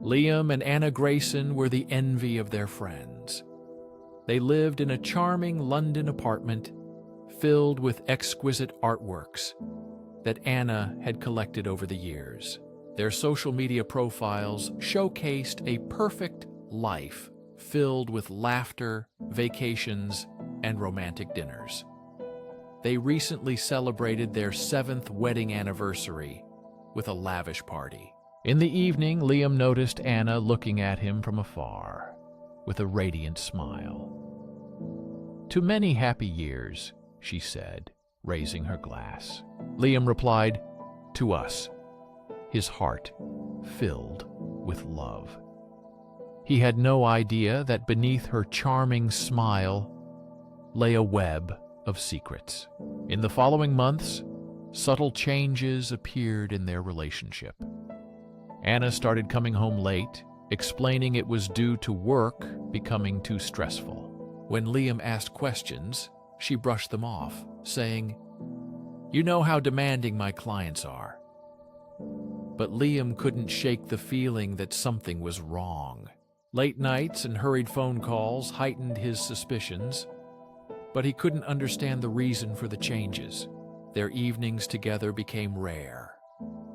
Liam and Anna Grayson were the envy of their friends. They lived in a charming London apartment filled with exquisite artworks that Anna had collected over the years. Their social media profiles showcased a perfect life filled with laughter, vacations, and romantic dinners. They recently celebrated their 7th wedding anniversary with a lavish party. In the evening, Liam noticed Anna looking at him from afar with a radiant smile. "To many happy years," she said, raising her glass. Liam replied, "To us," his heart filled with love. He had no idea that beneath her charming smile lay a web of secrets. In the following months, subtle changes appeared in their relationship. Anna started coming home late, explaining it was due to work becoming too stressful. When Liam asked questions, she brushed them off, saying, "You know how demanding my clients are." But Liam couldn't shake the feeling that something was wrong. Late nights and hurried phone calls heightened his suspicions, but he couldn't understand the reason for the changes. Their evenings together became rare,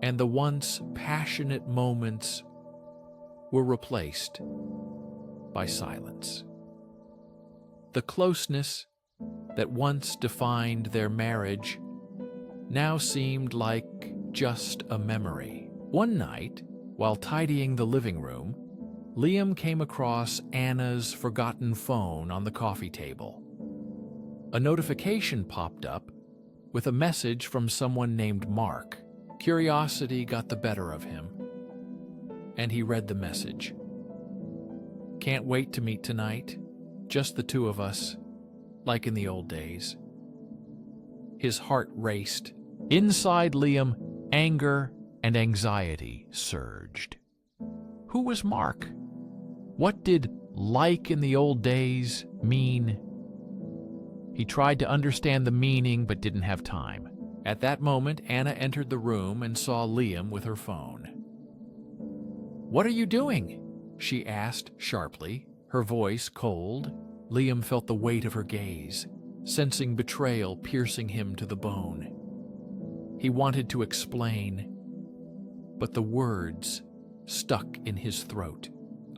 and the once passionate moments were replaced by silence. The closeness that once defined their marriage now seemed like just a memory. One night, while tidying the living room, Liam came across Anna's forgotten phone on the coffee table. A notification popped up with a message from someone named Mark. Curiosity got the better of him, and he read the message. "Can't wait to meet tonight. Just the two of us, like in the old days." His heart raced. Inside Liam, anger and anxiety surged. Who was Mark? What did "like in the old days" mean? He tried to understand the meaning but didn't have time. At that moment, Anna entered the room and saw Liam with her phone. "What are you doing?" she asked sharply, her voice cold. Liam felt the weight of her gaze, sensing betrayal piercing him to the bone. He wanted to explain, but the words stuck in his throat.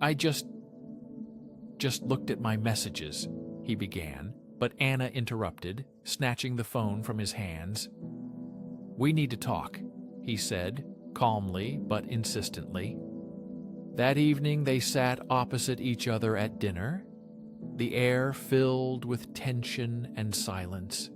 "I just looked at my messages," he began, but Anna interrupted, snatching the phone from his hands. "We need to talk," he said, calmly but insistently. That evening they sat opposite each other at dinner, the air filled with tension and silence,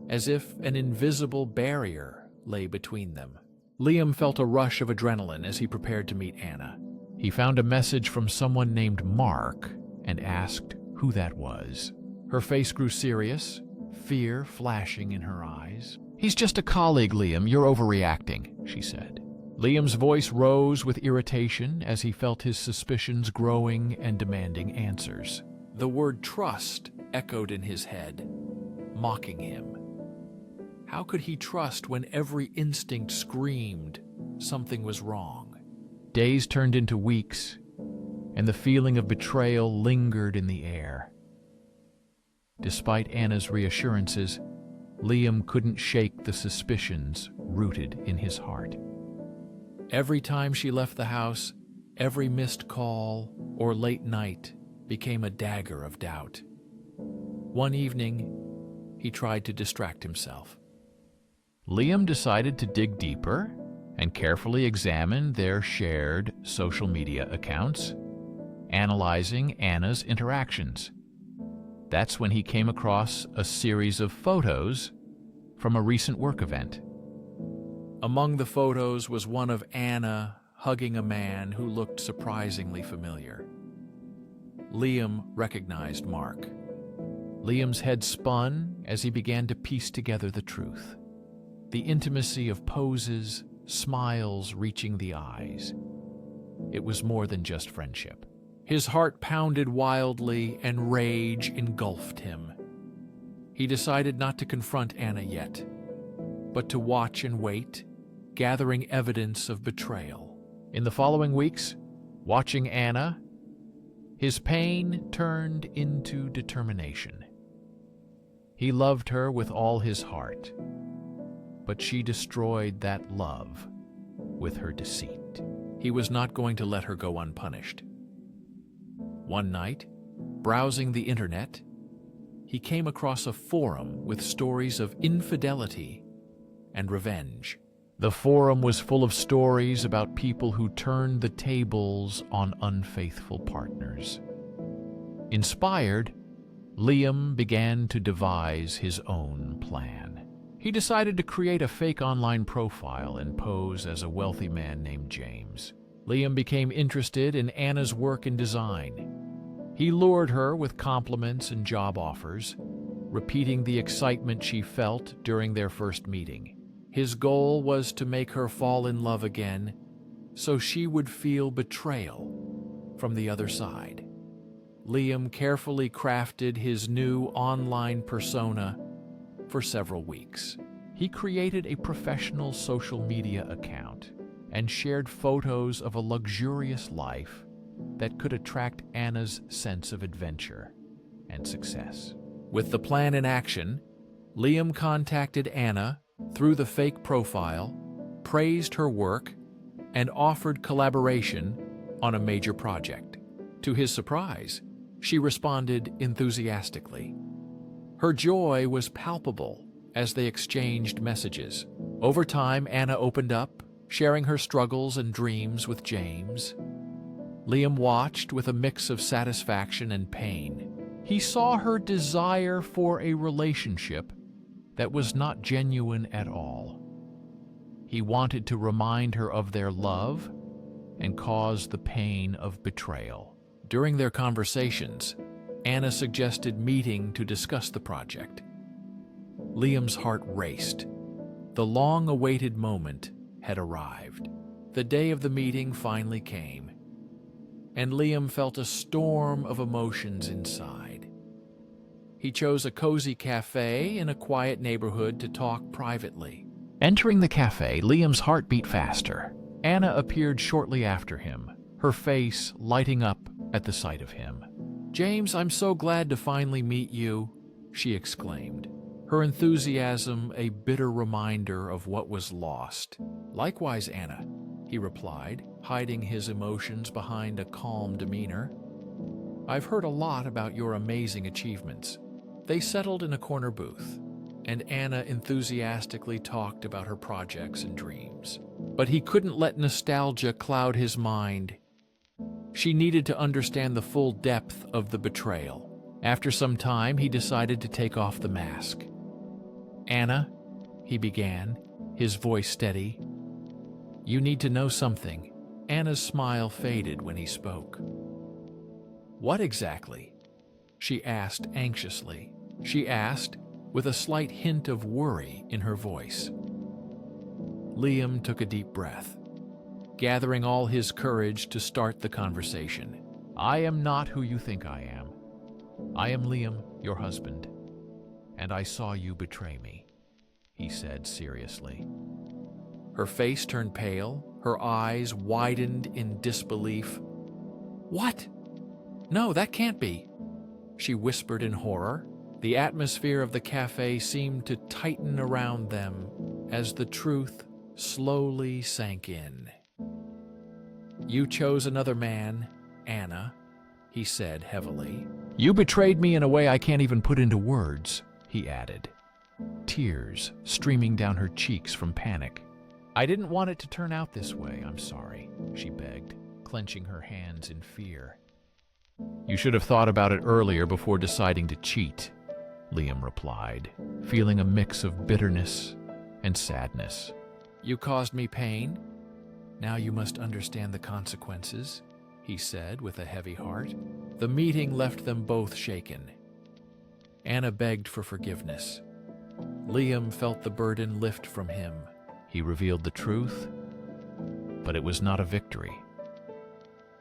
as if an invisible barrier lay between them. Liam felt a rush of adrenaline as he prepared to meet Anna. He found a message from someone named Mark and asked who that was. Her face grew serious, fear flashing in her eyes. "He's just a colleague, Liam. You're overreacting," she said. Liam's voice rose with irritation as he felt his suspicions growing and demanding answers. The word trust echoed in his head, mocking him. How could he trust when every instinct screamed something was wrong? Days turned into weeks, and the feeling of betrayal lingered in the air. Despite Anna's reassurances, Liam couldn't shake the suspicions rooted in his heart. Every time she left the house, every missed call or late night became a dagger of doubt. One evening, he tried to distract himself. Liam decided to dig deeper and carefully examine their shared social media accounts, analyzing Anna's interactions. That's when he came across a series of photos from a recent work event. Among the photos was one of Anna hugging a man who looked surprisingly familiar. Liam recognized Mark. Liam's head spun as he began to piece together the truth. The intimacy of poses, smiles reaching the eyes. It was more than just friendship. His heart pounded wildly and rage engulfed him. He decided not to confront Anna yet, but to watch and wait, gathering evidence of betrayal. In the following weeks, Watching Anna, his pain turned into determination. He loved her with all his heart, but she destroyed that love with her deceit. He was not going to let her go unpunished. One night, browsing the internet, he came across a forum with stories of infidelity and revenge. The forum was full of stories about people who turned the tables on unfaithful partners. Inspired, Liam began to devise his own plan. He decided to create a fake online profile and pose as a wealthy man named James. Liam became interested in Anna's work in design. He lured her with compliments and job offers, repeating the excitement she felt during their first meeting. His goal was to make her fall in love again, so she would feel betrayal from the other side. Liam carefully crafted his new online persona for several weeks. He created a professional social media account and shared photos of a luxurious life that could attract Anna's sense of adventure and success. With the plan in action, Liam contacted Anna through the fake profile, praised her work, and offered collaboration on a major project. To his surprise, she responded enthusiastically. Her joy was palpable as they exchanged messages. Over time, Anna opened up, sharing her struggles and dreams with James. Liam watched with a mix of satisfaction and pain. He saw her desire for a relationship that was not genuine at all. He wanted to remind her of their love and cause the pain of betrayal. During their conversations, Anna suggested meeting to discuss the project. Liam's heart raced. The long-awaited moment had arrived. The day of the meeting finally came, and Liam felt a storm of emotions inside. He chose a cozy cafe in a quiet neighborhood to talk privately. Entering the cafe, Liam's heart beat faster. Anna appeared shortly after him, her face lighting up at the sight of him. "James, I'm so glad to finally meet you," she exclaimed, her enthusiasm a bitter reminder of what was lost. "Likewise, Anna," he replied, hiding his emotions behind a calm demeanor. "I've heard a lot about your amazing achievements." They settled in a corner booth, and Anna enthusiastically talked about her projects and dreams. But he couldn't let nostalgia cloud his mind. She needed to understand the full depth of the betrayal. After some time, he decided to take off the mask. "Anna," he began, his voice steady, "you need to know something." Anna's smile faded when he spoke. "What exactly?" she asked anxiously. She asked, with a slight hint of worry in her voice. Liam took a deep breath, gathering all his courage to start the conversation. "I am not who you think I am. I am Liam, your husband, and I saw you betray me," he said seriously. Her face turned pale, her eyes widened in disbelief. "What? No, that can't be," she whispered in horror. The atmosphere of the cafe seemed to tighten around them as the truth slowly sank in. "You chose another man, Anna," he said heavily. "You betrayed me in a way I can't even put into words," he added, tears streaming down her cheeks from panic. "I didn't want it to turn out this way, I'm sorry," she begged, clenching her hands in fear. "You should have thought about it earlier before deciding to cheat," Liam replied, feeling a mix of bitterness and sadness. "You caused me pain. Now you must understand the consequences," he said with a heavy heart. The meeting left them both shaken. Anna begged for forgiveness. Liam felt the burden lift from him. He revealed the truth, but it was not a victory.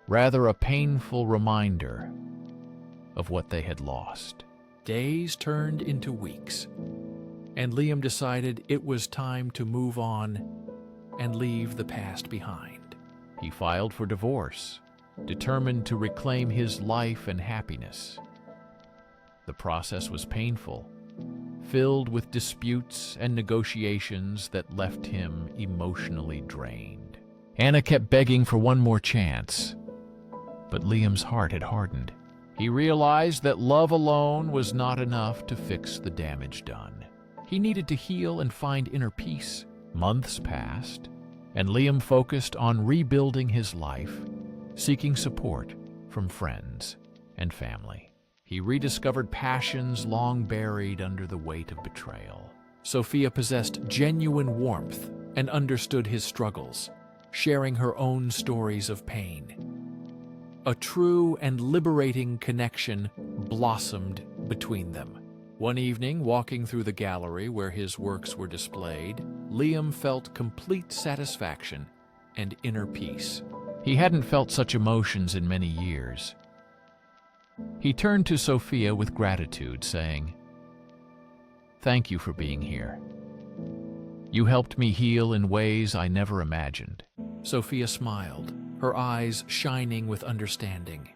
Rather a painful reminder of what they had lost. Days turned into weeks, and Liam decided it was time to move on and leave the past behind. He filed for divorce, determined to reclaim his life and happiness. The process was painful, filled with disputes and negotiations that left him emotionally drained. Anna kept begging for one more chance, but Liam's heart had hardened. He realized that love alone was not enough to fix the damage done. He needed to heal and find inner peace. Months passed, and Liam focused on rebuilding his life, seeking support from friends and family. He rediscovered passions long buried under the weight of betrayal. Sophia possessed genuine warmth and understood his struggles, sharing her own stories of pain. A true and liberating connection blossomed between them. One evening, walking through the gallery where his works were displayed, Liam felt complete satisfaction and inner peace. He hadn't felt such emotions in many years. He turned to Sophia with gratitude, saying, "Thank you for being here. You helped me heal in ways I never imagined." Sophia smiled, her eyes shining with understanding.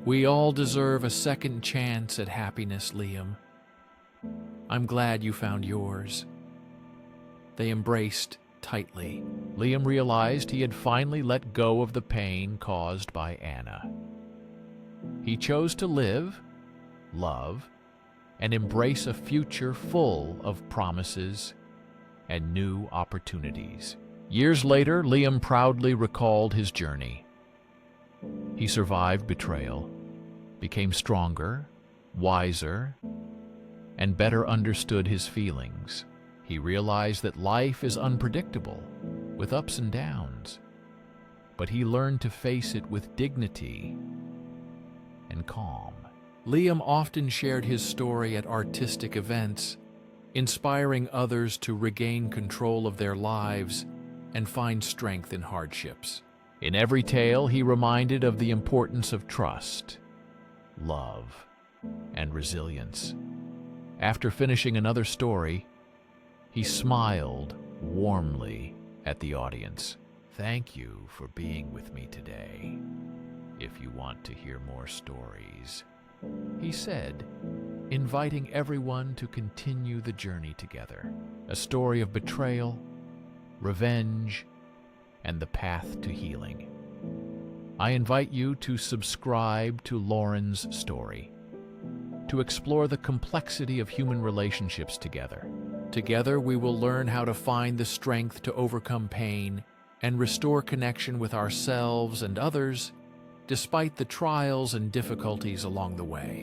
"We all deserve a second chance at happiness, Liam. I'm glad you found yours." They embraced tightly. Liam realized he had finally let go of the pain caused by Anna. He chose to live, love, and embrace a future full of promises and new opportunities. Years later, Liam proudly recalled his journey. He survived betrayal, became stronger, wiser, and better understood his feelings. He realized that life is unpredictable, with ups and downs, but he learned to face it with dignity and calm. Liam often shared his story at artistic events, inspiring others to regain control of their lives and find strength in hardships. In every tale, he reminded of the importance of trust, love, and resilience. After finishing another story, he smiled warmly at the audience. "Thank you for being with me today. If you want to hear more stories," he said, inviting everyone to continue the journey together. A story of betrayal, revenge, and the path to healing. I invite you to subscribe to Lauren's story, to explore the complexity of human relationships together. Together, we will learn how to find the strength to overcome pain and restore connection with ourselves and others, despite the trials and difficulties along the way.